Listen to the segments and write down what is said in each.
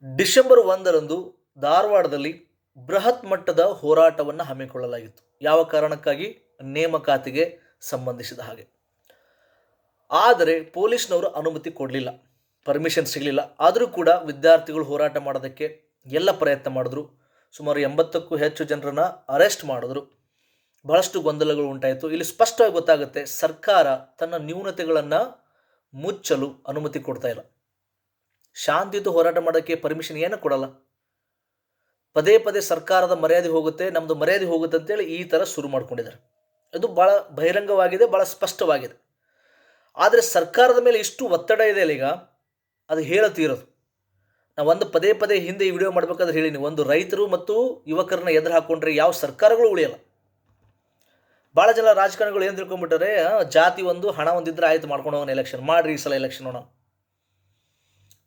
December 1ರಂದು ಧಾರವಾಡದಲ್ಲಿ ಬೃಹತ್ ಮಟ್ಟದ ಹೋರಾಟವನ್ನು ಹಮ್ಮಿಕೊಳ್ಳಲಾಗಿತ್ತು. ಯಾವ ಕಾರಣಕ್ಕಾಗಿ? ನೇಮಕಾತಿಗೆ ಸಂಬಂಧಿಸಿದ ಹಾಗೆ. ಆದರೆ ಪೊಲೀಸ್ನವರು ಅನುಮತಿ ಕೊಡಲಿಲ್ಲ, ಪರ್ಮಿಷನ್ ಸಿಗಲಿಲ್ಲ. ಆದರೂ ಕೂಡ ವಿದ್ಯಾರ್ಥಿಗಳು ಹೋರಾಟ ಮಾಡೋದಕ್ಕೆ ಎಲ್ಲ ಪ್ರಯತ್ನ ಮಾಡಿದ್ರು. ಸುಮಾರು 80ಕ್ಕೂ ಹೆಚ್ಚು ಜನರನ್ನು ಅರೆಸ್ಟ್ ಮಾಡಿದ್ರು. ಬಹಳಷ್ಟು ಗೊಂದಲಗಳು ಉಂಟಾಯಿತು. ಇಲ್ಲಿ ಸ್ಪಷ್ಟವಾಗಿ ಗೊತ್ತಾಗುತ್ತೆ, ಸರ್ಕಾರ ತನ್ನ ನ್ಯೂನತೆಗಳನ್ನು ಮುಚ್ಚಲು ಅನುಮತಿ ಕೊಡ್ತಾ ಇಲ್ಲ. ಶಾಂತಿಯುತ ಹೋರಾಟ ಮಾಡೋಕ್ಕೆ ಪರ್ಮಿಷನ್ ಏನು ಕೊಡಲ್ಲ. ಪದೇ ಪದೇ ಸರ್ಕಾರದ ಮರ್ಯಾದೆ ಹೋಗುತ್ತೆ, ನಮ್ಮದು ಮರ್ಯಾದೆ ಹೋಗುತ್ತೆ ಅಂತೇಳಿ ಈ ಥರ ಶುರು ಮಾಡ್ಕೊಂಡಿದ್ದಾರೆ. ಇದು ಭಾಳ ಬಹಿರಂಗವಾಗಿದೆ, ಭಾಳ ಸ್ಪಷ್ಟವಾಗಿದೆ. ಆದರೆ ಸರ್ಕಾರದ ಮೇಲೆ ಇಷ್ಟು ಒತ್ತಡ ಇದೆ ಅಲ್ಲ, ಈಗ ಅದು ಹೇಳತೀರೋದು. ನಾವೊಂದು ಪದೇ ಪದೇ ಹಿಂದೆ ಈ ವಿಡಿಯೋ ಮಾಡಬೇಕಾದ್ರೆ ಹೇಳಿನಿ, ಒಂದು ರೈತರು ಮತ್ತು ಯುವಕರನ್ನ ಎದುರು ಹಾಕ್ಕೊಂಡ್ರೆ ಯಾವ ಸರ್ಕಾರಗಳು ಉಳಿಯಲ್ಲ. ಭಾಳ ಜನ ರಾಜಕಾರಣಿಗಳು ಏನು ತಿಳ್ಕೊಂಡ್ಬಿಟ್ಟಾರೆ, ಜಾತಿ ಒಂದು ಹಣ ಒಂದಿದ್ರೆ ಆಯ್ತು, ಮಾಡ್ಕೊಂಡು ಹೋಗೋಣ, ಎಲೆಕ್ಷನ್ ಮಾಡಿರಿ, ಈ ಸಲ ಎಲೆಕ್ಷನ್ ನೋಡೋಣ.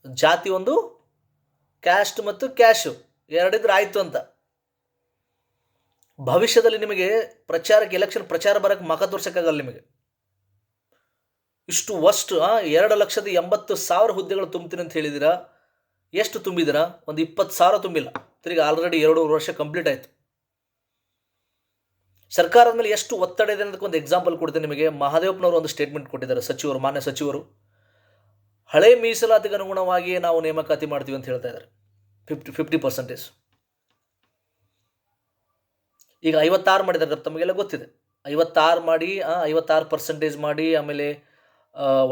ಜಾತಿ ಒಂದು, ಕ್ಯಾಸ್ಟ್ ಮತ್ತು ಕ್ಯಾಶು ಎರಡಿದ್ರೆ ಆಯಿತು ಅಂತ. ಭವಿಷ್ಯದಲ್ಲಿ ನಿಮಗೆ ಪ್ರಚಾರಕ್ಕೆ, ಎಲೆಕ್ಷನ್ ಪ್ರಚಾರ ಬರೋಕ್ಕೆ ಮಕ ತೋರ್ಸೋಕ್ಕಾಗಲ್ಲ ನಿಮಗೆ. ಇಷ್ಟು ವಸ್ಟ್ 2,80,000 ಹುದ್ದೆಗಳು ತುಂಬ್ತೀನಿ ಅಂತ ಹೇಳಿದ್ದೀರಾ. ಎಷ್ಟು ತುಂಬಿದ್ದೀರಾ? ಒಂದು 20,000 ತುಂಬಿಲ್ಲ. ತಿರುಗಿ ಆಲ್ರೆಡಿ 2 ವರ್ಷ ಕಂಪ್ಲೀಟ್ ಆಯಿತು. ಸರ್ಕಾರದ ಮೇಲೆ ಎಷ್ಟು ಒತ್ತಡ ಇದೆ ಅನ್ನೋದಕ್ಕೆ ಒಂದು ಎಕ್ಸಾಂಪಲ್ ಕೊಡ್ತೀನಿ ನಿಮಗೆ. ಮಹದೇವಪ್ಪನವರು ಒಂದು ಸ್ಟೇಟ್ಮೆಂಟ್ ಕೊಟ್ಟಿದ್ದಾರೆ, ಸಚಿವರು, ಮಾನ್ಯ ಸಚಿವರು. ಹಳೆ ಮೀಸಲಾತಿಗೆ ಅನುಗುಣವಾಗಿ ನಾವು ನೇಮಕಾತಿ ಮಾಡ್ತೀವಿ ಅಂತ ಹೇಳ್ತಾ ಇದ್ದಾರೆ. 50%. ಈಗ 56 ಮಾಡಿದ್ದಾರೆ, ತಮಗೆಲ್ಲ ಗೊತ್ತಿದೆ. 56 ಮಾಡಿ, 56% ಮಾಡಿ, ಆಮೇಲೆ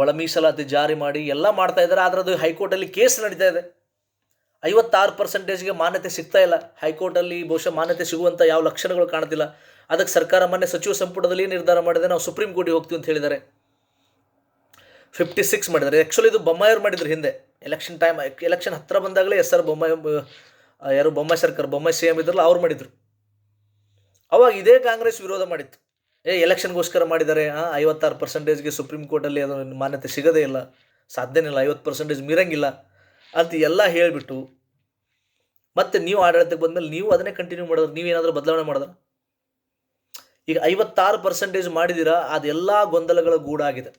ಒಳ ಮೀಸಲಾತಿ ಜಾರಿ ಮಾಡಿ ಎಲ್ಲ ಮಾಡ್ತಾ ಇದ್ದಾರೆ. ಆದರೆ ಅದು ಹೈಕೋರ್ಟಲ್ಲಿ ಕೇಸ್ ನಡೀತಾ ಇದೆ. 56%ಗೆ ಮಾನ್ಯತೆ ಸಿಗ್ತಾ ಇಲ್ಲ. ಹೈಕೋರ್ಟಲ್ಲಿ ಬಹುಶಃ ಮಾನ್ಯತೆ ಸಿಗುವಂಥ ಯಾವ ಲಕ್ಷಣಗಳು ಕಾಣ್ತಿಲ್ಲ. ಅದಕ್ಕೆ ಸರ್ಕಾರ ಮೊನ್ನೆ ಸಚಿವ ಸಂಪುಟದಲ್ಲಿ ನಿರ್ಧಾರ ಮಾಡಿದೆ, ನಾವು ಸುಪ್ರೀಂ ಕೋರ್ಟಿಗೆ ಹೋಗ್ತೀವಿ ಅಂತ ಹೇಳಿದ್ದಾರೆ. 56 ಮಾಡಿದ್ದಾರೆ. ಆ್ಯಕ್ಚುಲಿ ಇದು ಬೊಮ್ಮಾಯಿಯವರು ಮಾಡಿದ್ರು ಹಿಂದೆ, ಎಲೆಕ್ಷನ್ ಹತ್ತಿರ ಬಂದಾಗಲೇ ಬೊಮ್ಮಾಯಿ ಸರ್ಕಾರ, ಬೊಮ್ಮಾಯಿ CM ಇದ್ರಲ್ಲ, ಅವ್ರು ಮಾಡಿದರು. ಅವಾಗ ಇದೇ ಕಾಂಗ್ರೆಸ್ ವಿರೋಧ ಮಾಡಿತ್ತು. ಎಲೆಕ್ಷನ್ಗೋಸ್ಕರ ಮಾಡಿದ್ದಾರೆ, 56%ಗೆ ಸುಪ್ರೀಂ ಕೋರ್ಟಲ್ಲಿ ಅದು ಮಾನ್ಯತೆ ಸಿಗೋದೇ ಇಲ್ಲ, ಸಾಧ್ಯನೇ ಇಲ್ಲ, 50% ಮೀರಂಗಿಲ್ಲ ಅಂತ ಎಲ್ಲ ಹೇಳಿಬಿಟ್ಟು ಮತ್ತೆ ನೀವು ಆಡಳಿತಕ್ಕೆ ಬಂದಮೇಲೆ ನೀವು ಅದನ್ನೇ ಕಂಟಿನ್ಯೂ ಮಾಡಿದ್ರೆ, ನೀವೇನಾದರೂ ಬದಲಾವಣೆ ಮಾಡಿದ್ರೆ. ಈಗ 56% ಮಾಡಿದ್ದೀರಾ, ಅದೆಲ್ಲ ಗೊಂದಲಗಳ ಗೂಡಾಗಿದೆ.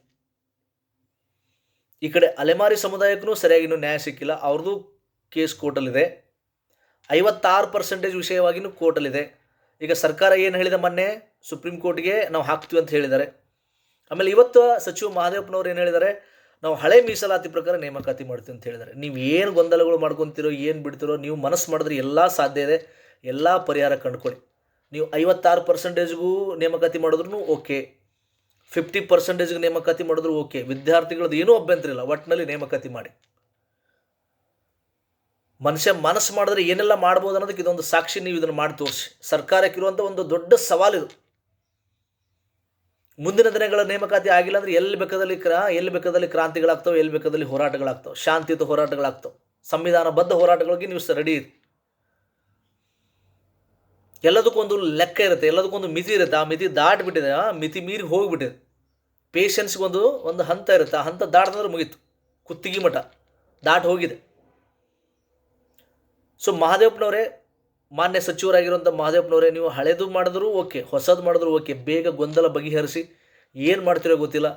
ಈ ಕಡೆ ಅಲೆಮಾರಿ ಸಮುದಾಯಕ್ಕೂ ಸರಿಯಾಗಿ ಇನ್ನೂ ನ್ಯಾಯ ಸಿಕ್ಕಿಲ್ಲ, ಅವ್ರದ್ದು ಕೇಸ್ ಕೋರ್ಟಲ್ಲಿದೆ. 56% ವಿಷಯವಾಗಿಯೂ ಕೋರ್ಟಲ್ಲಿದೆ. ಈಗ ಸರ್ಕಾರ ಏನು ಹೇಳಿದೆ, ಮೊನ್ನೆ ಸುಪ್ರೀಂ ಕೋರ್ಟ್ಗೆ ನಾವು ಹಾಕ್ತೀವಿ ಅಂತ ಹೇಳಿದ್ದಾರೆ. ಆಮೇಲೆ ಇವತ್ತು ಸಚಿವ ಮಹದೇವಪ್ಪನವ್ರು ಏನು ಹೇಳಿದ್ದಾರೆ, ನಾವು ಹಳೆ ಮೀಸಲಾತಿ ಪ್ರಕಾರ ನೇಮಕಾತಿ ಮಾಡ್ತೀವಿ ಅಂತ ಹೇಳಿದ್ದಾರೆ. ನೀವು ಏನು ಗೊಂದಲಗಳು ಮಾಡ್ಕೊತೀರೋ, ಏನು ಬಿಡ್ತೀರೋ, ನೀವು ಮನಸ್ಸು ಮಾಡಿದ್ರೆ ಎಲ್ಲ ಸಾಧ್ಯ ಇದೆ, ಎಲ್ಲ ಪರಿಹಾರ ಕಂಡುಕೊಳ್ಳಿ. ನೀವು 56%ಗೂ ನೇಮಕಾತಿ ಮಾಡಿದ್ರು ಓಕೆ, 50%ಗೆ ನೇಮಕಾತಿ ಮಾಡಿದ್ರು ಓಕೆ. ವಿದ್ಯಾರ್ಥಿಗಳದ್ದು ಏನೂ ಅಭ್ಯಂತರ ಇಲ್ಲ, ಒಟ್ಟಿನಲ್ಲಿ ನೇಮಕಾತಿ ಮಾಡಿ. ಮನುಷ್ಯ ಮನಸ್ಸು ಮಾಡಿದ್ರೆ ಏನೆಲ್ಲ ಮಾಡ್ಬೋದು ಅನ್ನೋದಕ್ಕೆ ಇದೊಂದು ಸಾಕ್ಷಿ. ನೀವು ಇದನ್ನು ಮಾಡಿ ತೋರಿಸಿ. ಸರ್ಕಾರಕ್ಕಿರುವಂಥ ಒಂದು ದೊಡ್ಡ ಸವಾಲಿದು. ಮುಂದಿನ ದಿನಗಳ ನೇಮಕಾತಿ ಆಗಿಲ್ಲ ಅಂದರೆ ಎಲ್ಲಿ ಬೇಕಾದಲ್ಲಿ ಕ್ರಾಂತಿಗಳಾಗ್ತವೆ, ಎಲ್ಲಿ ಬೇಕಾದಲ್ಲಿ ಹೋರಾಟಗಳಾಗ್ತವೆ, ಶಾಂತಿಯುತ ಹೋರಾಟಗಳಾಗ್ತವೆ, ಸಂವಿಧಾನಬದ್ಧ ಹೋರಾಟಗಳಿಗೆ ನೀವು ರೆಡಿ ಇರಿ. ಎಲ್ಲದಕ್ಕೊಂದು ಲೆಕ್ಕ ಇರುತ್ತೆ, ಎಲ್ಲದಕ್ಕೊಂದು ಮಿತಿ ಇರುತ್ತೆ. ಆ ಮಿತಿ ದಾಟಿಬಿಟ್ಟಿದೆ, ಮಿತಿ ಮೀರಿ ಹೋಗಿಬಿಟ್ಟಿದೆ. ಪೇಷನ್ಸ್ಗೊಂದು ಹಂತ ಇರುತ್ತೆ, ಆ ಹಂತ ದಾಟಿದ್ರೆ ಮುಗೀತು, ಕುತ್ತಿಗೆ ಮಠ ದಾಟಿ ಹೋಗಿದೆ. ಸೊ ಮಹದೇವಪ್ಪನವರೇ, ಮಾನ್ಯ ಸಚಿವರಾಗಿರುವಂಥ ಮಹದೇವಪ್ಪನವರೇ, ನೀವು ಹಳೇದು ಮಾಡಿದ್ರು ಓಕೆ, ಹೊಸದು ಮಾಡಿದ್ರು ಓಕೆ, ಬೇಗ ಗೊಂದಲ ಬಗೆಹರಿಸಿ. ಏನು ಮಾಡ್ತಿರೋ ಗೊತ್ತಿಲ್ಲ.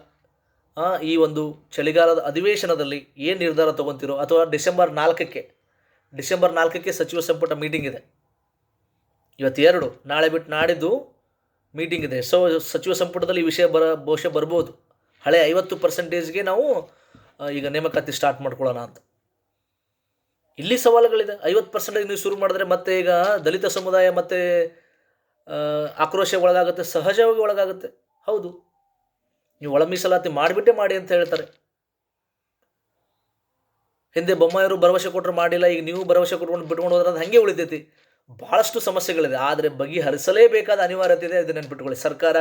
ಈ ಒಂದು ಚಳಿಗಾಲದ ಅಧಿವೇಶನದಲ್ಲಿ ಏನು ನಿರ್ಧಾರ ತೊಗೊತಿರೋ, ಅಥವಾ ಡಿಸೆಂಬರ್ 4ಕ್ಕೆ ಸಚಿವ ಸಂಪುಟ ಮೀಟಿಂಗ್ ಇದೆ. ಇವತ್ತು 2, ನಾಳೆ ಬಿಟ್ಟು ನಾಡಿದ್ದು ಮೀಟಿಂಗ್ ಇದೆ. ಸೊ ಸಚಿವ ಸಂಪುಟದಲ್ಲಿ ಈ ವಿಷಯ ಬಹುಶಃ ಬರ್ಬೋದು. ಹಳೆ 50%ಗೆ ನಾವು ಈಗ ನೇಮಕಾತಿ ಸ್ಟಾರ್ಟ್ ಮಾಡ್ಕೊಳ್ಳೋಣ ಅಂತ. ಇಲ್ಲಿ ಸವಾಲುಗಳಿದೆ. 50%ಗೆ ನೀವು ಶುರು ಮಾಡಿದ್ರೆ ಮತ್ತೆ ಈಗ ದಲಿತ ಸಮುದಾಯ ಮತ್ತೆ ಆಕ್ರೋಶ ಒಳಗಾಗುತ್ತೆ, ಸಹಜವಾಗಿ ಒಳಗಾಗುತ್ತೆ. ಹೌದು, ನೀವು ಒಳ ಮೀಸಲಾತಿ ಮಾಡಿಬಿಟ್ಟೇ ಮಾಡಿ ಅಂತ ಹೇಳ್ತಾರೆ. ಹಿಂದೆ ಬೊಮ್ಮಾಯಿಯವರು ಭರವಸೆ ಕೊಟ್ಟರು, ಮಾಡಿಲ್ಲ. ಈಗ ನೀವು ಭರವಸೆ ಕೊಟ್ಕೊಂಡು ಬಿಟ್ಕೊಂಡು ಹೋದ್ರೆ ಅದು ಹಾಗೆ ಉಳಿತೈತಿ. ಭಾಳಷ್ಟು ಸಮಸ್ಯೆಗಳಿದೆ, ಆದರೆ ಬಗೆಹರಿಸಲೇಬೇಕಾದ ಅನಿವಾರ್ಯತೆ ಇದೆ. ಇದನ್ನು ನೆನ್ಪಿಟ್ಕೊಳ್ಳಿ. ಸರ್ಕಾರ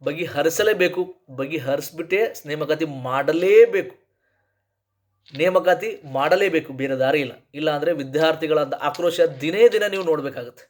ಬಗೆಹರಿಸಲೇಬೇಕು, ಬಗೆಹರಿಸ್ಬಿಟ್ಟೇ ನೇಮಕಾತಿ ಮಾಡಲೇಬೇಕು. ನೇಮಕಾತಿ ಮಾಡಲೇಬೇಕು, ಬೇರೆ ದಾರಿ ಇಲ್ಲ. ಇಲ್ಲ ಅಂದರೆ ವಿದ್ಯಾರ್ಥಿಗಳಂತ ಆಕ್ರೋಶ ದಿನೇ ದಿನ ನೀವು ನೋಡಬೇಕಾಗುತ್ತೆ.